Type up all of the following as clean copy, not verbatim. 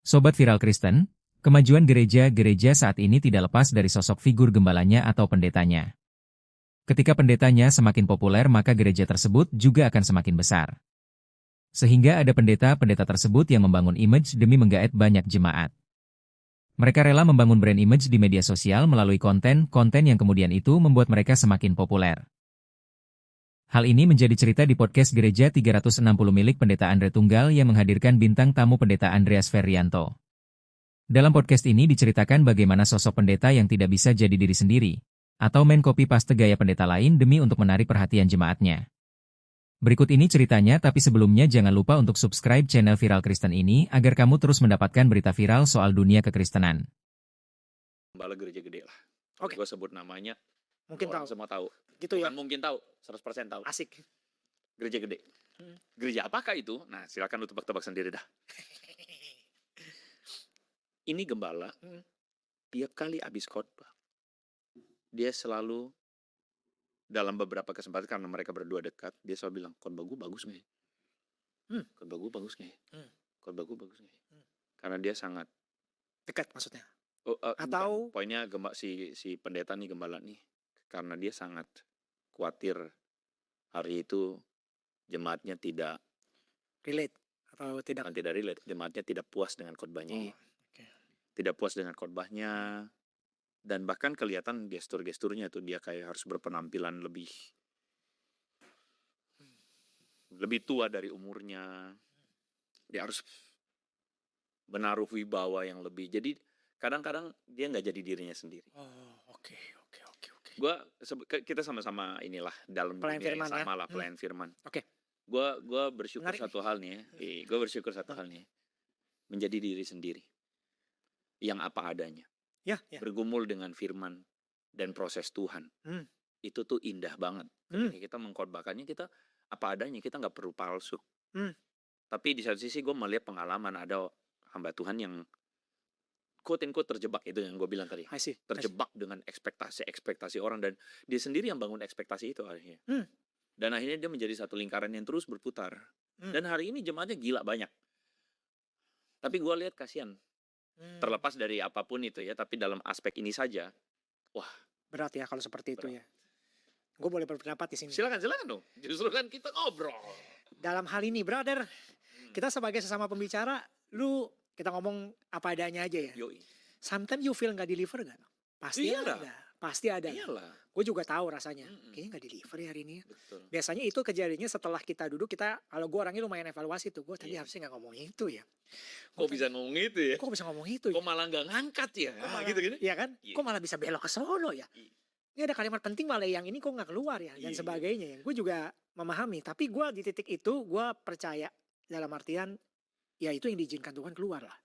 Sobat Viral Kristen, kemajuan gereja-gereja saat ini tidak lepas dari sosok figur gembalanya atau pendetanya. Ketika pendetanya semakin populer maka gereja tersebut juga akan semakin besar. Sehingga ada pendeta-pendeta tersebut yang membangun image demi menggait banyak jemaat. Mereka rela membangun brand image di media sosial melalui konten-konten yang kemudian itu membuat mereka semakin populer. Hal ini menjadi cerita di podcast Gereja 360 milik Pendeta Andre Tunggal yang menghadirkan bintang tamu Pendeta Andreas Ferianto. Dalam podcast ini diceritakan bagaimana sosok pendeta yang tidak bisa jadi diri sendiri, atau main copy paste gaya pendeta lain demi untuk menarik perhatian jemaatnya. Berikut ini ceritanya, tapi sebelumnya jangan lupa untuk subscribe channel Viral Kristen ini agar kamu terus mendapatkan berita viral soal dunia kekristenan. Gembala gereja gede lah. Oke. Gue sebut namanya, Mungkin orang tahu. semua tahu. Gitu ya. Bukan mungkin tahu, 100% tahu. Asik. Gereja gede. Gereja apakah itu? Nah, silakan lu tebak-tebak sendiri dah. Ini gembala, tiap kali habis khotbah, dia selalu dalam beberapa kesempatan karena mereka berdua dekat, dia selalu bilang, khotbah gue bagus nggak ya? Khotbah gue bagus nggak ya? Khotbah gue bagus nggak ya? Karena dia sangat Dekat maksudnya. bukan. Atau- Poinnya si pendeta nih, gembala nih, karena dia sangat khawatir hari itu jemaatnya tidak Relate atau tidak. bukan tidak relate, jemaatnya tidak puas dengan khotbahnya. Oke. Tidak puas dengan khotbahnya, dan bahkan kelihatan gestur-gesturnya tuh dia kayak harus berpenampilan lebih tua dari umurnya. Dia harus menaruh wibawa yang lebih. Jadi kadang-kadang dia nggak jadi dirinya sendiri. Oke. Kita sama-sama inilah dalam Pelayan dunia yang firman ya. sama lah, pelayan firman. Oke. Gue bersyukur Menarik satu hal nih, gue bersyukur satu hal nih, menjadi diri sendiri, yang apa adanya, Ya. bergumul dengan firman dan proses Tuhan. Itu tuh indah banget. Ketika kita mengkhotbahkannya, kita apa adanya, kita nggak perlu palsu. Tapi di satu sisi gue melihat pengalaman ada hamba Tuhan yang quote-unquote terjebak, itu yang gue bilang tadi. I see. Terjebak dengan ekspektasi orang, dan dia sendiri yang bangun ekspektasi itu akhirnya. Dan akhirnya dia menjadi satu lingkaran yang terus berputar. Dan hari ini jemaatnya gila banyak. Tapi gue lihat kasihan. Terlepas dari apapun itu ya, tapi dalam aspek ini saja, wah, Berat ya kalau seperti itu berat. ya. Gue boleh berpendapat di sini. Silakan dong. Justru kan kita ngobrol. Dalam hal ini, brother, kita sebagai sesama pembicara, kita ngomong apa adanya aja ya. Yoi. Sometimes you feel nggak deliver nggak? Pasti Iyalah. ada. Pasti ada. Iyalah. Gue juga tahu rasanya. Kayaknya nggak deliver ya hari ini. Betul. Biasanya itu kejadiannya setelah kita duduk, kalau gue orangnya lumayan evaluasi tuh. Gue tadi harusnya nggak ngomong itu ya. Kok bisa ngomong itu ya? Kok bisa ngomong itu Kok malah nggak ngangkat ya? Gitu. Iya kan? Iya. Kok malah bisa belok ke sono ya? Iya. Ini ada kalimat penting malah yang ini kok nggak keluar ya? Dan Iya. sebagainya ya. Gue juga memahami. Tapi gue di titik itu, gue percaya dalam artian, ya itu yang diizinkan Tuhan keluar lah.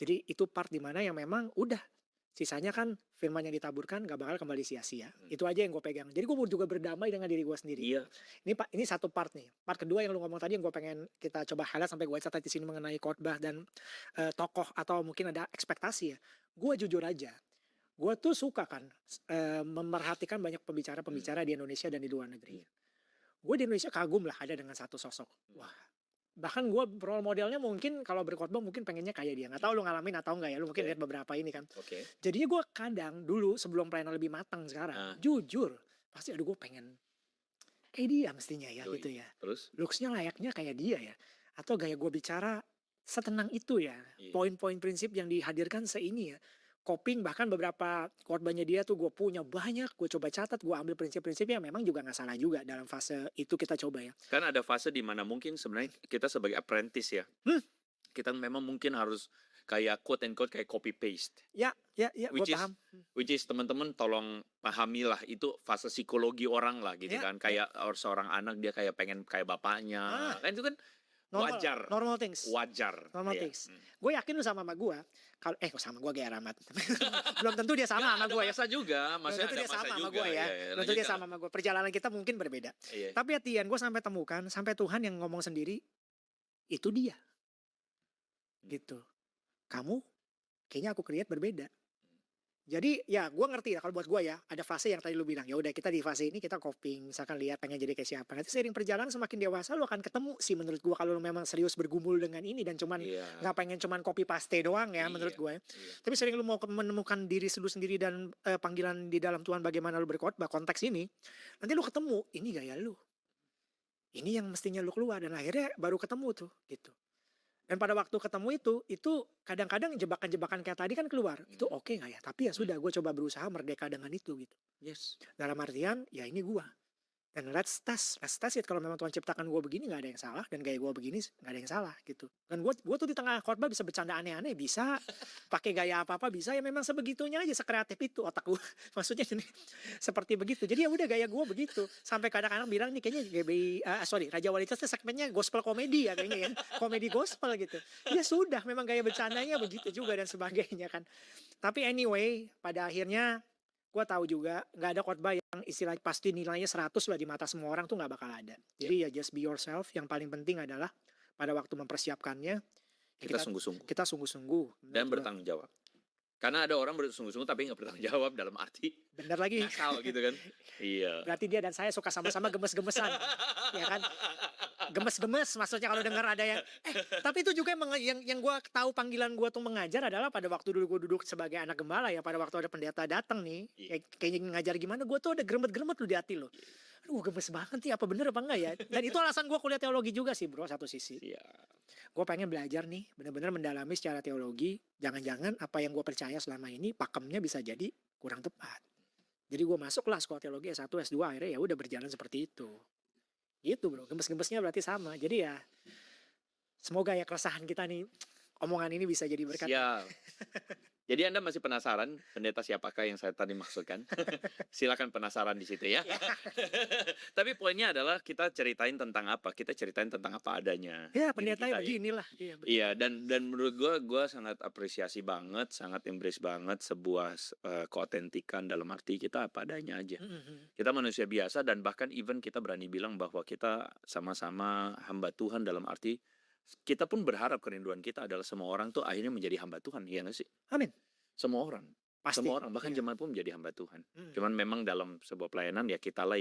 Jadi itu part dimana yang memang udah. Sisanya kan firman yang ditaburkan gak bakal kembali sia-sia. Itu aja yang gue pegang. Jadi gue juga berdamai dengan diri gue sendiri. Iya. Ini satu part nih. Part kedua yang lu ngomong tadi yang gue pengen kita coba highlight sampai gue catat di sini mengenai khotbah dan tokoh atau mungkin ada ekspektasi ya. Gue jujur aja. Gue tuh suka kan memerhatikan banyak pembicara-pembicara di Indonesia dan di luar negeri. Gue di Indonesia kagum lah ada dengan satu sosok. Wah. Bahkan gue role modelnya mungkin kalau berkhotbah mungkin pengennya kayak dia. Gak tahu lu ngalamin atau enggak ya. Lu mungkin lihat beberapa ini kan. Oke. Jadinya gue kadang dulu sebelum pelayanan lebih matang sekarang. Jujur. Pasti gue pengen kayak dia mestinya ya. Yoi. Gitu ya. Terus? Looks-nya layaknya kayak dia ya. Atau gaya gue bicara setenang itu ya. Iya. Poin-poin prinsip yang dihadirkan seini ya. Coping bahkan beberapa khotbahnya dia tuh gue punya banyak. Gue coba catat. Gue ambil prinsip-prinsip yang memang juga gak salah juga. Dalam fase itu kita coba ya. Kan ada fase di mana mungkin sebenarnya kita sebagai apprentice ya, kita memang mungkin harus kayak quote and quote kayak copy paste. Ya gue paham. Which is teman-teman tolong pahamilah itu fase psikologi orang lah gitu Ya, kan. Kayak seorang anak dia kayak pengen kayak bapaknya. Kan itu kan wajar. Normal things. Wajar. Normal Iya. things. Gue yakin lu sama gue. Kalau kok sama gue gaya Rahmat. Belum tentu dia sama sama gue ya. Masa juga, Belum maksudnya tentu ada dia masa sama sama juga. gue ya. Iya, Belum tentu dia sama sama gue. Perjalanan kita mungkin berbeda. Iya. Tapi at the end gue sampai temukan, sampai Tuhan yang ngomong sendiri, itu dia. Gitu. Kamu, kayaknya aku create berbeda. Jadi ya gue ngerti ya kalau buat gue ya, ada fase yang tadi lu bilang, ya udah kita di fase ini kita coping, misalkan lihat pengen jadi kayak siapa. Nanti seiring perjalanan semakin dewasa lu akan ketemu sih menurut gue kalau lu memang serius bergumul dengan ini dan cuman Iya, nggak pengen cuman copy paste doang ya menurut iya, gue. iya. Tapi sering lu mau menemukan diri lu sendiri dan panggilan di dalam Tuhan bagaimana lu berkhotbah konteks ini, nanti lu ketemu ini gaya lu. Ini yang mestinya lu keluar dan akhirnya baru ketemu tuh gitu. Dan pada waktu ketemu itu kadang-kadang jebakan-jebakan kayak tadi kan keluar. Itu oke nggak ya? Tapi ya sudah gue coba berusaha merdeka dengan itu gitu. Yes. Dalam artian ya ini gue. Dan let's test it kalau memang Tuhan ciptakan gue begini nggak ada yang salah dan gaya gue begini nggak ada yang salah gitu. Dan gue tuh di tengah khotbah bisa bercanda aneh-aneh bisa, pakai gaya apa-apa bisa ya memang sebegitunya aja sekreatif itu otak gue. Maksudnya ini seperti begitu. Jadi ya udah gaya gue begitu. Sampai kadang-kadang bilang nih kayaknya Raja Walitas tuh segmennya gospel komedi ya kayaknya ya, komedi gospel gitu. Ya sudah memang gaya bercandanya begitu juga dan sebagainya kan. Tapi anyway pada akhirnya gue tahu juga nggak ada khotbah yang istilahnya pasti nilainya 100 lah di mata semua orang tuh nggak bakal ada. Jadi ya just be yourself. Yang paling penting adalah pada waktu mempersiapkannya ya Kita sungguh-sungguh kita sungguh-sungguh. dan Menurut gua. bertanggung jawab. Karena ada orang bersungguh-sungguh tapi nggak bertanggung jawab dalam arti Bener lagi. ngasal gitu kan. Iya. Berarti dia dan saya suka sama-sama gemes-gemesan, ya kan? Gemes-gemes maksudnya kalau dengar ada yang tapi itu juga yang gue tahu panggilan gue tuh mengajar adalah pada waktu dulu gue duduk sebagai anak gembala ya pada waktu ada pendeta datang nih kayaknya ngajar gimana gue tuh ada gremet-gremet lu di hati lo. Aduh gemes banget nih apa bener apa enggak ya. Dan itu alasan gue kuliah teologi juga sih bro satu sisi. Iya. Gue pengen belajar nih bener-bener mendalami secara teologi. Jangan-jangan apa yang gue percaya selama ini pakemnya bisa jadi kurang tepat. Jadi gue masuklah sekolah teologi S1 S2 akhirnya ya udah berjalan seperti itu. Gitu bro, gemes-gemesnya berarti sama. Jadi ya semoga ya keresahan kita nih, omongan ini bisa jadi berkat. Siap. Jadi Anda masih penasaran pendeta siapakah yang saya tadi maksudkan? Silakan penasaran di situ ya. Tapi poinnya adalah kita ceritain tentang apa? Kita ceritain tentang apa adanya. Ya Diri pendetanya kita ya. beginilah. Iya dan menurut gue sangat apresiasi banget, sangat embrace banget sebuah keotentikan dalam arti kita apa adanya aja. Kita manusia biasa dan bahkan even kita berani bilang bahwa kita sama-sama hamba Tuhan dalam arti kita pun berharap kerinduan kita adalah semua orang tuh akhirnya menjadi hamba Tuhan, iya nggak sih? Amin. Semua orang, Pasti. semua orang bahkan Iya. jemaat pun menjadi hamba Tuhan. Cuman memang dalam sebuah pelayanan ya kita lah